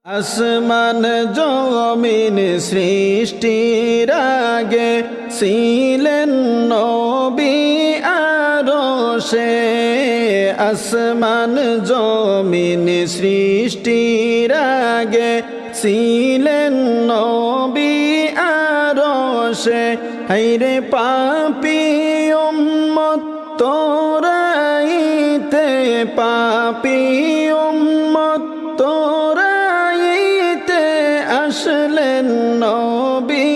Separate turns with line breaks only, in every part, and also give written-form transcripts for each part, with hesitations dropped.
আসমান জমিন সৃষ্টির আগে ছিলেন নবী আরশে। আসমান জমিন সৃষ্টির আগে ছিলেন নবী আরশে। হায়রে পাপী উম্মত তোরাইতে, পাপী উম্মত তোরাইতে আসলেন নবী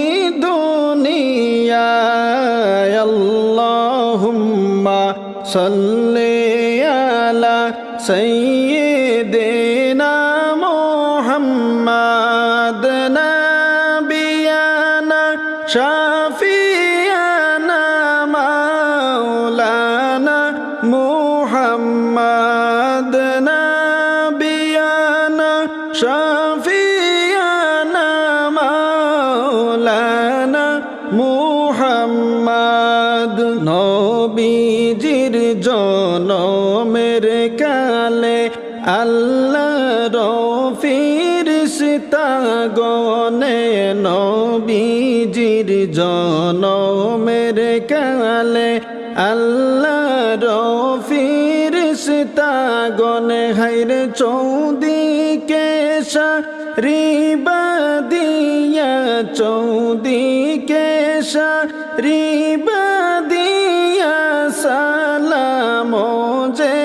দুনিয়ায়। আল্লাহুম্মা সাল্লি আলা সাইয়্যিদিনা মুহাম্মাদ নাবিয়ানা শাফিয়ানা মাওলানা মুহাম্মাদ নাবিয়ানা শাফিয়ানা মাওলানা মুহাম্মাদ। নবীজির জনমের কালে আল্লাহর ফেরেশতা গণে, নবীজির জনমের কালে আল্লাহর ফেরেশতা গণে। হায়রে চৌদিকে সারিবাদিয়া, চৌদিকে সারিবাদিয়া সালাম যে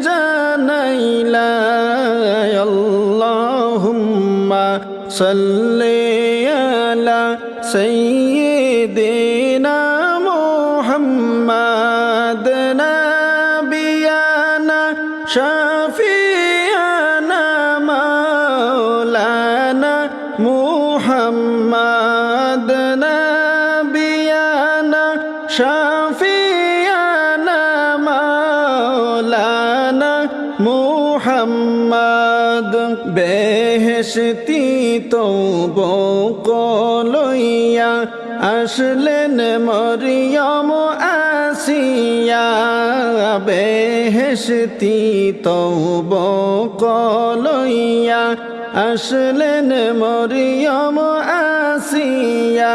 জানাইলা। আল্লাহুম্মা সাল্লি আলা সাইয়্যিদিনা মুহাম্মাদ নাবিয়ানা শাফিয়ানা মাওলানা মুহাম্মাদ নাবিয়ানা শাফিয়ানা মাওলানা মুহাম্মাদ। বেহেশতি তওবক লইয়া আসলেন মরিয়ম আসিয়া। বেহেশতি তওবক লইয়া আসলেন মরিয়ম আসিয়া।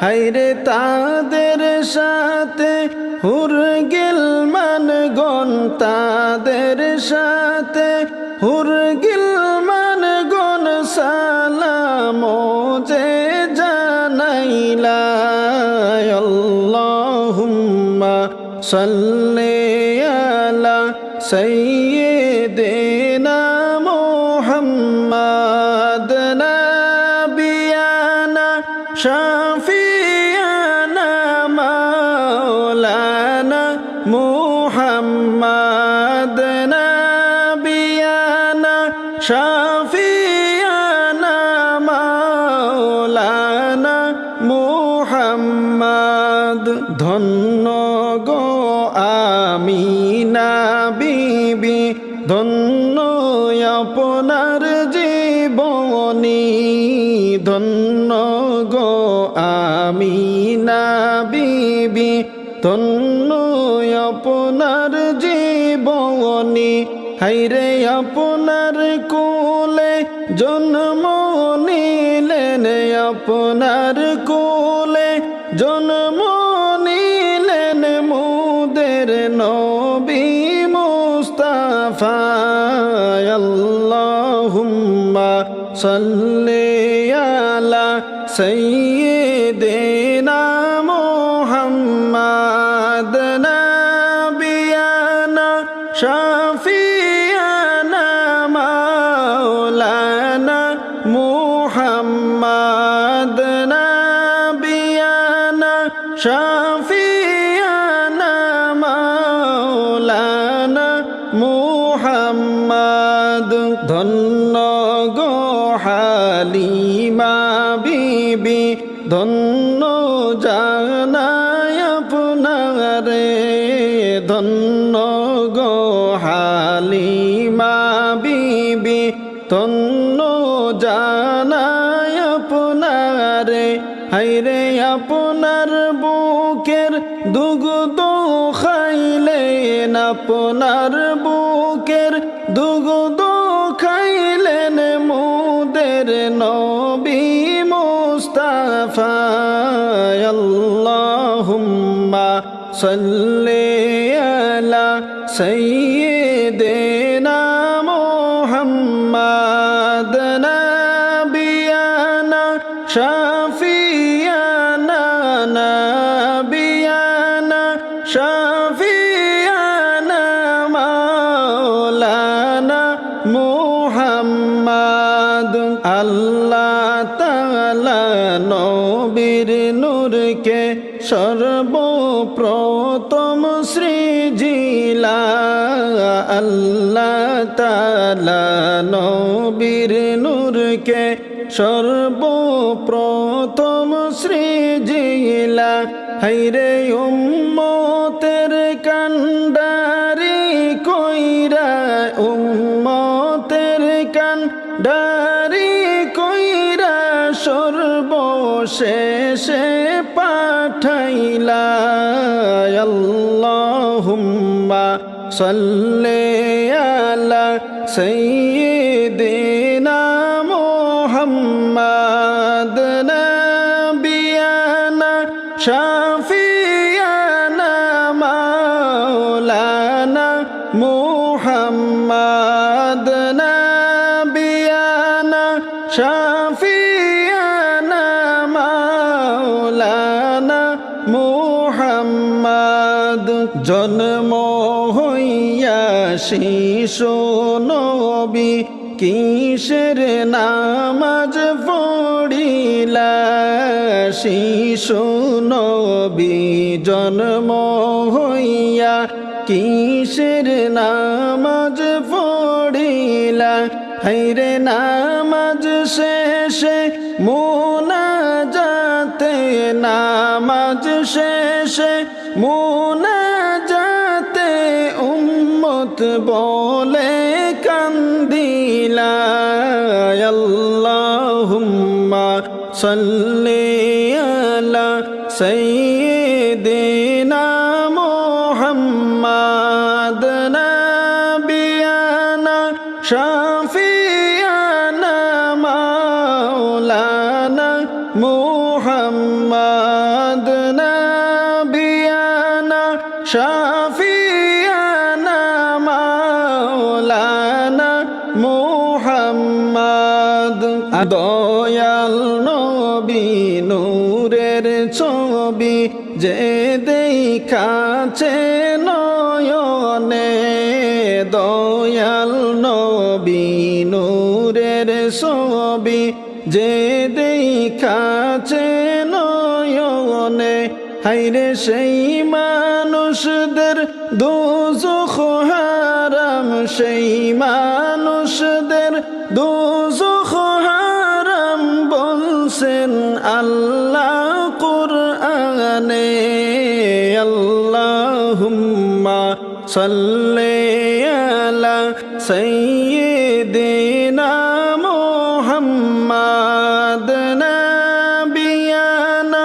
হায়রে তাদের সাথে হুর গিলমান গণ, তাদের সাথে হুর গিলমান গণ সালাম যে জানাইলা। আল্লাহুম্মা সাল্লি আলা সাইয়্যিদিনা মুহাম্মাদ নাবিয়ানা শাফিয়ানা মাওলানা মুহাম্মাদ নাবিয়ানা শাফিয়ানা মাওলানা মুহাম্মাদ। ধন্য গো আমিনা বিবি, ধন্য আপনার জীবনী। ধন্য গো আমিনা বিবি, ধন্য আপনার জীবনী। হায়রে আপনার কোলে জন্ম নিলেন, আপনার কোলে জন্ম নিলেন মোদের নবী মুস্তাফা। আল্লাহুম্মা সাল্লি আলা সাইয়্যিদিনা মুহাম্মাদ নাবিয়ানা শাফিয়ানা মাওলানা মুহাম্মাদ নাবিয়ানা শাফিয়ানা মাওলানা মুহাম্মাদ। ধন্য গো হালিমা বিবি, ধন্য জানায় আপনারে। ধন্য গো হালিমা বিবি, ধন্য জানায় আপনারে। হায়রে আপনার বুকের দুগ্ধ খাইলেন, আপনার বুকের দুগ্ধ খাইলেন মোদের প্রাণের নবী মুস্তাফা আল্লাহুম্মা সাল্লি আলা সাইয়্যিদিনা মুহাম্মাদ নাবিয়ানা শাফিয়ানা নাবিয়ানা শাফিয়ানা মাওলানা মুহাম্মাদ আল্লাহ তাআলা নবীর নূরকে সর্বপ্রথম সৃজিলা আল্লাহ তাআলা নবীর নূরকে সর্বপ্রথম সৃজিলা হায়রে উম্মতের কান্ডারি কইরা উম্মতের কান্ডারি কইরা সর্বশেষে পাঠাইলা আল্লাহুম্মা সাল্লি আলা সাইয়্যিদিনা মুহাম্মাদ নাবিয়ানা শাফিয়ানা মাওলানা মুহাম্মাদ নাবিয়ানা শাফিয়ানা মাওলানা মুহাম্মাদ জন্ম হইয়া শিশু নবী কিসের নামাজ পড়িলা শিশু নবী জন্ম হইয়া কিসের নামাজ পড়িলা হায়রে নামাজ শেষে মুনাজাতে নামাজ শেষে মুনাজাতে উম্মত বলে কান্দিলা আল্লাহুম্মা সাল্লি আলা সাইয়্যিদিনা মুহাম্মাদ নাবিয়ানা শাফিয়ানা মাওলানা মুহাম্মাদ নাবিয়ানা শাফিয়ানা মাওলানা মুহাম্মাদ দয়াল নবী নূরের ছবি যে দেখাছে নয়নে দয়াল নবী নূরের ছবি যে দেখাছে নয়নে হায়রে সেই মানুষদের দোজখ হারাম সেই মানুষদের দোজখ হারাম বলছেন আল্লাহ কুরআনে আল্লাহুম্মা সাল্লি আলা সাইয়্যিদিনা মুহাম্মাদ নাবিয়ানা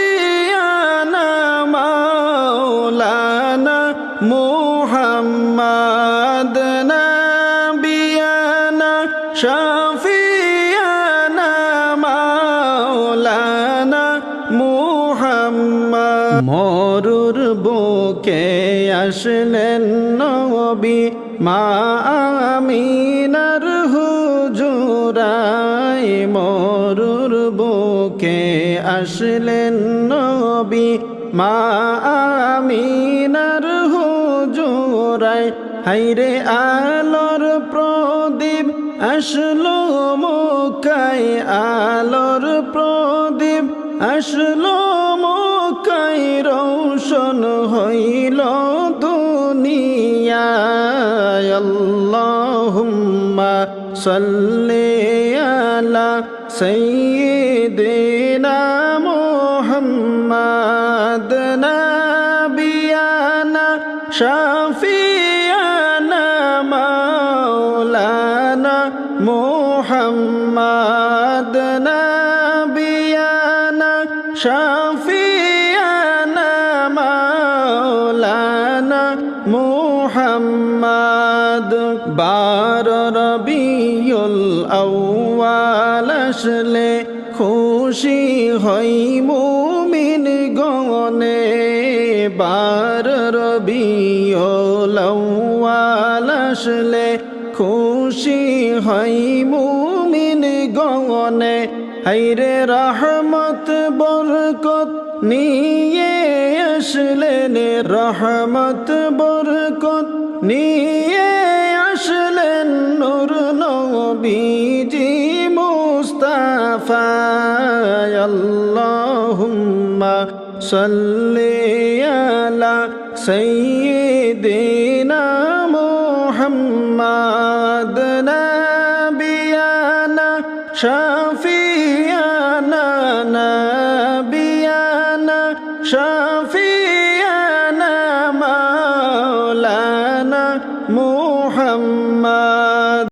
শাফিয়ানা মাওলানা মুহাম্মাদ নাবিয়ানা শাফিয়ানা মাওলানা মুহাম্মাদ মরুর বুকে আসলেন নবী মা আমিনার হুজুরায় মরুর বুকে আসলেন নবী মা আমিনার হুজুরায় হায়রে আলোর প্রদীপ আসলো মক্কায় আলোর প্রদীপ আসলো মক্কায় রৌশন হইল দুনিয়ায় আল্লাহুম্মা সাল্লি আলা সাইয়্যিদিনা মুহাম্মাদ নাবিয়ানা শাফিয়ানা মাওলানা মুহাম্মাদ নাবিয়ানা শাফিয়ানা মাওলানা মুহাম্মাদ 12 রবিউল আউয়াল আউয়াল আসলে খুশি হই মুমিন গনে বার রবিউল আউয়াল আসলে খুশি হই মুমিন গনে হায়রে রহমত বরকত নিয়ে আসলেন রহমত বরকত নিয়ে আসলেন নূর নবীজি মুস্তাফা আল্লাহুম্মা সাল্লি আলা সাইয়্যিদিনা মুহাম্মাদ নাবিয়ানা শাফি